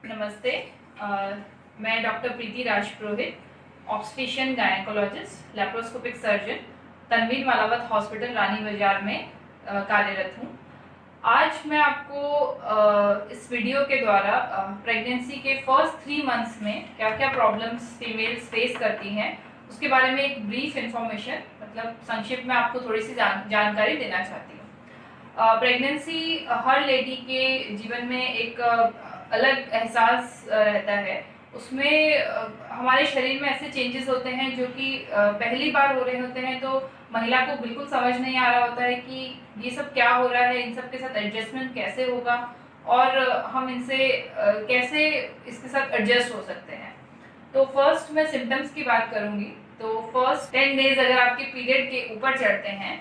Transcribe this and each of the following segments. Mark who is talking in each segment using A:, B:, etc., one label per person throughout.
A: नमस्ते। अ, मैं doctor Preeti Raj Purohit, obstetrician gynaecologist, laparoscopic surgeon, Tanveer Malawat hospital Rani Bazar में कार्यरत हूँ। आज मैं आपको इस वीडियो के द्वारा प्रेगनेंसी के फर्स्ट 3 मंथ्स में क्या क्या प्रॉब्लम्स फीमेल्स फेस करती हैं उसके बारे में एक ब्रीफ इंफॉर्मेशन, मतलब संक्षिप्त में आपको थोड़ी सी जानकारी देना चाहती हूँ। प्रेगनेंसी हर लेडी के जीवन में एक अलग एहसास रहता है। उसमें हमारे शरीर में ऐसे चेंजेस होते हैं जो कि पहली बार हो रहे होते हैं, तो महिला को बिल्कुल समझ नहीं आ रहा होता है कि ये सब क्या हो रहा है, इन सब के साथ एडजस्टमेंट कैसे होगा और हम इनसे कैसे इसके साथ एडजस्ट हो सकते हैं। तो फर्स्ट मैं सिम्टम्स की बात करूंगी। तो फर्स्ट 10 डेज अगर आपके पीरियड के ऊपर चढ़ते हैं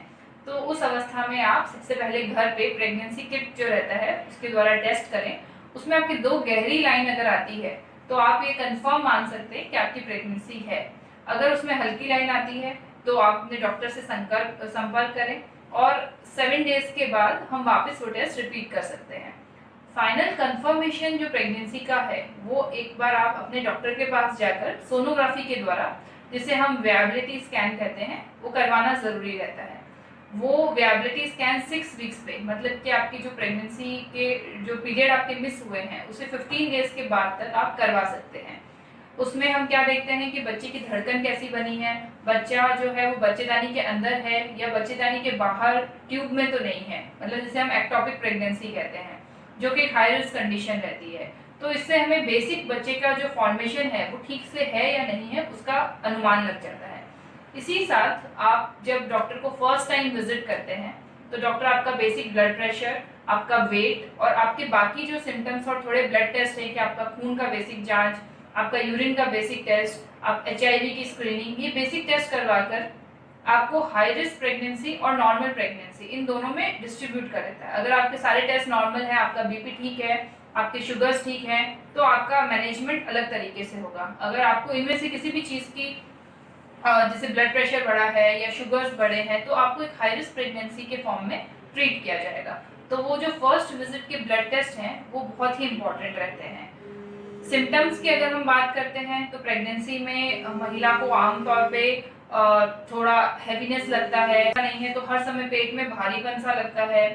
A: तो उस अवस्था में आप सबसे पहले घर पे प्रेगनेंसी किट जो रहता है उसके द्वारा टेस्ट करें। उसमें आपकी 2 गहरी लाइन अगर आती है तो आप ये कंफर्म मान सकते हैं कि आपकी प्रेगनेंसी है। अगर उसमें हल्की लाइन आती है तो आप अपने डॉक्टर से संपर्क करें और 7 डेज के बाद हम वापस वो टेस्ट रिपीट कर सकते हैं। फाइनल कंफर्मेशन जो प्रेगनेंसी का है वो एक बार आप अपने डॉक्टर के पास जाकर सोनोग्राफी के द्वारा, जिसे हम विएबिलिटी स्कैन कहते हैं, वो करवाना ज़रूरी रहता है। वो विएबिलिटी स्कैन 6 वीक्स पे, मतलब कि आपकी जो प्रेगनेंसी के जो पीरियड आपके मिस हुए हैं उसे 15 डेज के बाद तक आप करवा सकते हैं। उसमें हम क्या देखते हैं कि बच्चे की धड़कन कैसी बनी है, बच्चा जो है वो बच्चेदानी के अंदर है या बच्चेदानी के बाहर ट्यूब में तो नहीं है, मतलब जिसे हम एक्टोपिक प्रेगनेंसी कहते हैं, जो कि एक हाई रिस्क कंडीशन रहती है। तो इससे हमें बेसिक बच्चे का जो फॉर्मेशन है वो ठीक से है या नहीं है उसका अनुमान लग जाता है। इसी साथ आप जब डॉक्टर को फर्स्ट टाइम विजिट करते हैं तो डॉक्टर आपका बेसिक ब्लड प्रेशर, आपका वेट और आपके बाकी जो सिम्टम्स और थोड़े ब्लड टेस्ट है कि आपका खून का बेसिक जांच, आपका यूरिन का बेसिक टेस्ट, आप HIV की स्क्रीनिंग, ये बेसिक टेस्ट करवाकर आपको हाई रिस्क प्रेगनेंसी और नॉर्मल प्रेगनेंसी इन दोनों में डिस्ट्रीब्यूट कर देता है। अगर आपके सारे टेस्ट नॉर्मल है, आपका बीपी ठीक है, आपके शुगर्स ठीक हैं, तो आपका मैनेजमेंट अलग तरीके से होगा। अगर आपको इनमें से किसी भी चीज़ की जैसे ब्लड प्रेशर बढ़ा है या शुगर्स बढ़े हैं तो आपको एक हाई रिस्क प्रेगनेंसी के फॉर्म में ट्रीट किया जाएगा। तो वो जो फर्स्ट विजिट के ब्लड टेस्ट हैं वो बहुत ही इंपॉर्टेंट रहते हैं। सिम्टम्स की अगर हम बात करते हैं तो प्रेगनेंसी में महिला को आमतौर पे थोड़ा हैवीनेस लगता है, नहीं है तो हर समय पेट में भारीपन सा लगता है,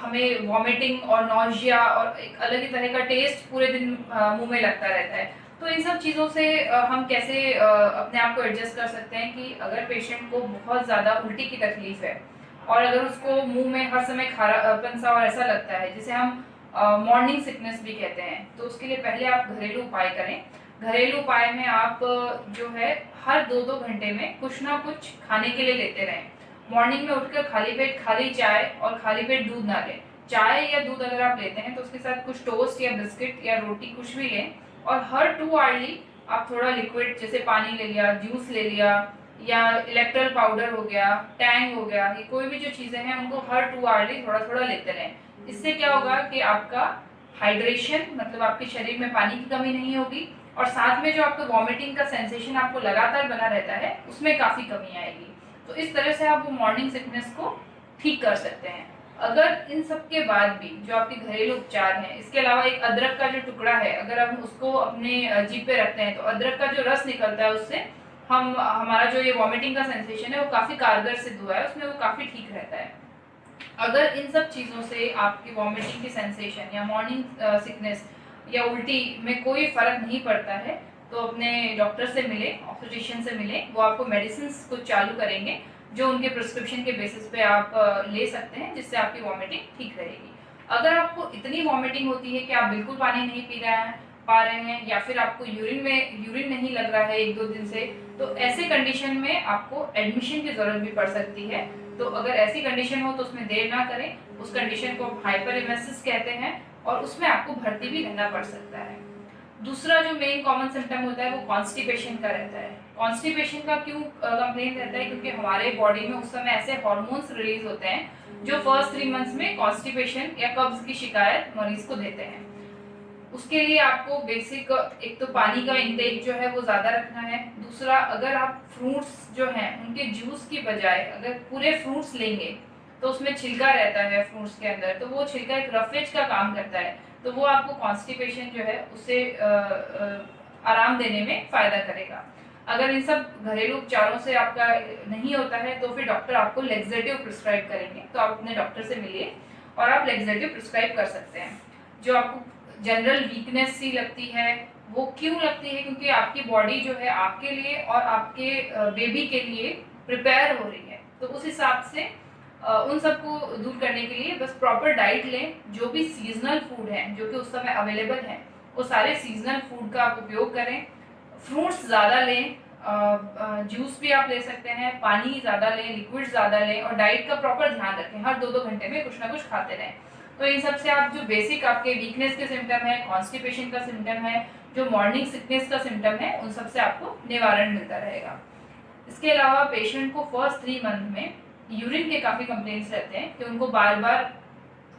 A: हमें वॉमिटिंग और नॉजिया और एक अलग ही तरह का टेस्ट पूरे दिन मुंह में लगता रहता है। तो इन सब चीज़ों से हम कैसे अपने आप को एडजस्ट कर सकते हैं कि अगर पेशेंट को बहुत ज़्यादा उल्टी की तकलीफ है और अगर उसको मुंह में हर समय खारापन सा और ऐसा लगता है जिसे हम मॉर्निंग सिकनेस भी कहते हैं, तो उसके लिए पहले आप घरेलू उपाय करें। घरेलू उपाय में आप जो है हर 2-2 घंटे में कुछ ना कुछ खाने के लिए लेते रहें। मॉर्निंग में उठकर खाली पेट खाली चाय और खाली पेट दूध ना लें। चाय या दूध अगर आप लेते हैं तो उसके साथ कुछ टोस्ट या बिस्किट या रोटी कुछ भी लें और हर 2 आवर्ली आप थोड़ा लिक्विड जैसे पानी ले लिया, जूस ले लिया या इलेक्ट्रल पाउडर हो गया, टैंग हो गया, ये कोई भी जो चीज़ें हैं उनको हर 2 आवर्ली थोड़ा थोड़ा लेते रहें। इससे क्या होगा कि आपका हाइड्रेशन, मतलब आपके शरीर में पानी की कमी नहीं होगी और साथ में जो आपको वॉमिटिंग का सेंसेशन आपको लगातार बना रहता है उसमें काफ़ी कमी आएगी। तो इस तरह से आप वो मॉर्निंग सिकनेस को ठीक कर सकते हैं। अगर इन सब के बाद भी जो आपके घरेलू उपचार हैं, इसके अलावा एक अदरक का जो टुकड़ा है अगर हम उसको अपने जीभ पे रखते हैं तो अदरक का जो रस निकलता है उससे हमारा जो ये वॉमिटिंग का सेंसेशन है वो काफ़ी कारगर सिद्ध हुआ है, उसमें वो काफ़ी ठीक रहता है। अगर इन सब चीज़ों से आपकी वॉमिटिंग की सेंसेशन या मॉर्निंग सिकनेस या उल्टी में कोई फर्क नहीं पड़ता है तो अपने डॉक्टर से मिले, ऑब्स्टेट्रिशियन से मिले, वो आपको मेडिसिन कुछ चालू करेंगे जो उनके प्रिस्क्रिप्शन के बेसिस पे आप ले सकते हैं, जिससे आपकी वॉमिटिंग ठीक रहेगी। अगर आपको इतनी वॉमिटिंग होती है कि आप बिल्कुल पानी नहीं पा रहे हैं या फिर आपको यूरिन नहीं लग रहा है 1-2 दिन से, तो ऐसे कंडीशन में आपको एडमिशन की ज़रूरत भी पड़ सकती है। तो अगर ऐसी कंडीशन हो तो उसमें देर ना करें, उस कंडीशन को हाइपरेमेसिस कहते हैं और उसमें आपको भर्ती भी रहना पड़ सकता है। दूसरा जो मेन कॉमन सिम्टम होता है वो कॉन्स्टिपेशन का रहता है। कॉन्स्टिपेशन का क्यों कंप्लेन रहता है? क्योंकि हमारे बॉडी में उस समय ऐसे हार्मोन्स रिलीज होते हैं जो फर्स्ट 3 मंथ्स में कॉन्स्टिपेशन या कब्ज की शिकायत मरीज को देते हैं। उसके लिए आपको बेसिक एक तो पानी का इंटेक जो है वो ज़्यादा रखना है। दूसरा, अगर आप फ्रूट्स जो हैं उनके जूस की बजाय अगर पूरे फ्रूट्स लेंगे तो उसमें छिलका रहता है फ्रूट्स के अंदर, तो वो छिलका एक रफेज का काम करता है, तो वो आपको कॉन्स्टिपेशन जो है उससे आराम देने में फ़ायदा करेगा। अगर इन सब घरेलू उपचारों से आपका नहीं होता है तो फिर डॉक्टर आपको लेग्जेटिव प्रिस्क्राइब करेंगे, तो आप अपने डॉक्टर से मिलिए और आप लेग्जेटिव प्रिस्क्राइब कर सकते हैं। जो आपको जनरल वीकनेस सी लगती है, वो क्यों लगती है? क्योंकि आपकी बॉडी जो है आपके लिए और आपके बेबी के लिए प्रिपेयर हो रही है, तो उस हिसाब से उन सबको दूर करने के लिए बस प्रॉपर डाइट लें। जो भी सीजनल फूड है जो कि उस समय अवेलेबल है, वो सारे सीजनल फूड का आप उपयोग करें। फ्रूट्स ज़्यादा लें, जूस भी आप ले सकते हैं, पानी ज़्यादा लें, लिक्विड ज़्यादा लें, और डाइट का प्रॉपर ध्यान रखें। हर 2-2 घंटे में कुछ ना कुछ खाते रहें। तो इन सब से आप जो बेसिक आपके वीकनेस के सिम्टम है, कॉन्स्टिपेशन का सिम्टम है, जो मॉर्निंग सिकनेस का सिम्टम है, उन सब से आपको निवारण मिलता रहेगा। इसके अलावा पेशेंट को फर्स्ट 3 मंथ में यूरिन के काफ़ी कंप्लेंट्स रहते हैं कि उनको बार बार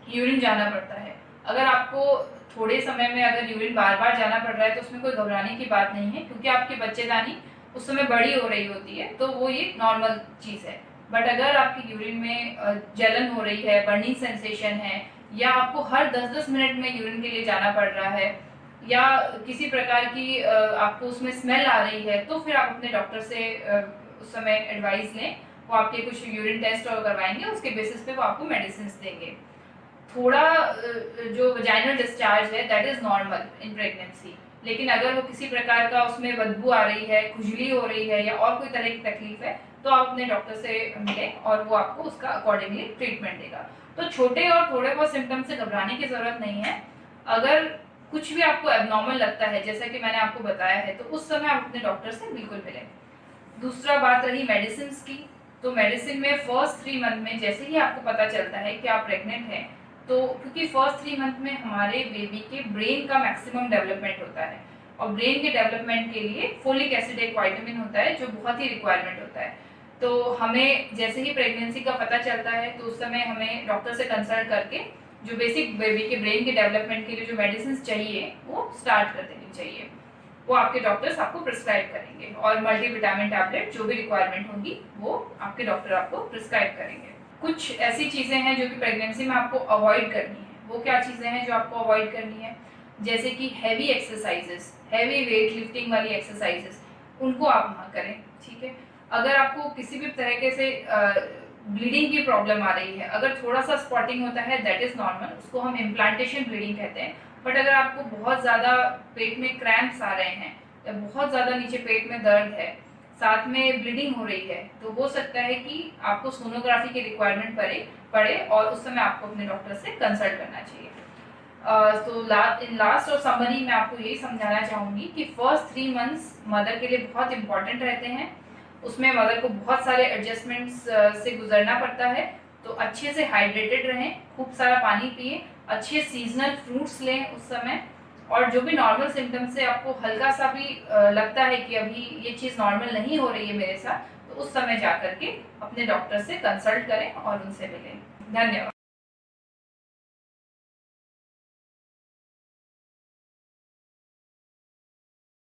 A: यूरिन जाना पड़ता है। अगर आपको थोड़े समय में अगर यूरिन बार बार जाना पड़ रहा है तो उसमें कोई घबराने की बात नहीं है, क्योंकि आपकी बच्चेदानी उस समय बड़ी हो रही होती है, तो वो ये नॉर्मल चीज़ है। बट अगर आपकी यूरिन में जलन हो रही है, बर्निंग सेंसेशन है, या आपको हर 10-10 मिनट में यूरिन के लिए जाना पड़ रहा है, या किसी प्रकार की आपको उसमें स्मेल आ रही है, तो फिर आप अपने डॉक्टर से उस समय एडवाइस लें। वो आपके कुछ यूरिन टेस्ट और करवाएंगे, उसके बेसिस पे वो आपको मेडिसिन देंगे। थोड़ा जो वजाइनल डिस्चार्ज है that is normal in pregnancy, लेकिन अगर वो किसी प्रकार का उसमें बदबू आ रही है, खुजली हो रही है, या और कोई तरह की तकलीफ है, तो आप अपने डॉक्टर से मिलें और वो आपको उसका अकॉर्डिंगली ट्रीटमेंट देगा। तो छोटे और थोड़े बहुत सिम्टम से घबराने की जरूरत नहीं है। अगर कुछ भी आपको एबनॉर्मल लगता है, जैसा कि मैंने आपको बताया है, तो उस समय आप अपने डॉक्टर से बिल्कुल मिलें। दूसरा बात रही मेडिसिन की, तो मेडिसिन में फर्स्ट 3 मंथ में जैसे ही आपको पता चलता है कि आप प्रेग्नेंट हैं, तो क्योंकि फर्स्ट 3 मंथ में हमारे बेबी के ब्रेन का मैक्सिमम डेवलपमेंट होता है, और ब्रेन के डेवलपमेंट के लिए फोलिक एसिड एक विटामिन होता है जो बहुत ही रिक्वायरमेंट होता है। तो हमें जैसे ही प्रेगनेंसी का पता चलता है तो उस समय हमें डॉक्टर से कंसल्ट करके जो बेसिक बेबी के ब्रेन के डेवलपमेंट के लिए जो मेडिसिन चाहिए वो स्टार्ट कर देनी चाहिए। वो आपके डॉक्टर्स आपको प्रिस्क्राइब करेंगे, और मल्टीविटामिन टैबलेट जो भी रिक्वायरमेंट होगी वो आपके डॉक्टर आपको प्रिस्क्राइब करेंगे। कुछ ऐसी चीज़ें हैं जो कि प्रेगनेंसी में आपको अवॉइड करनी है। वो क्या चीज़ें हैं जो आपको अवॉइड करनी है? जैसे कि heavy exercises, heavy weight lifting वाली एक्सरसाइजेस, उनको आप ना करें, ठीक है। अगर आपको किसी भी तरीके से ब्लीडिंग की प्रॉब्लम आ रही है, अगर थोड़ा सा स्पॉटिंग होता है दैट इज़ नॉर्मल, उसको हम इम्प्लांटेशन ब्लीडिंग कहते हैं। बट अगर आपको बहुत ज़्यादा पेट में क्रैम्प्स आ रहे हैं, या बहुत ज़्यादा नीचे पेट में दर्द है, साथ में ब्लीडिंग हो रही है, तो हो सकता है कि आपको सोनोग्राफी की रिक्वायरमेंट पड़े और उस समय आपको अपने डॉक्टर से कंसल्ट करना चाहिए। तो इन लास्ट और समरी मैं आपको यही समझाना चाहूँगी कि फर्स्ट 3 मंथ्स मदर के लिए बहुत इंपॉर्टेंट रहते हैं। उसमें मदर को बहुत सारे एडजस्टमेंट्स से गुजरना पड़ता है, तो अच्छे से हाइड्रेटेड रहें, खूब सारा पानी पिए, अच्छे सीजनल फ्रूट्स लें उस समय, और जो भी नॉर्मल सिम्टम्स से आपको हल्का सा भी लगता है कि अभी ये चीज़ नॉर्मल नहीं हो रही है मेरे साथ, तो उस समय जा करके अपने डॉक्टर से कंसल्ट करें और उनसे मिलें। धन्यवाद।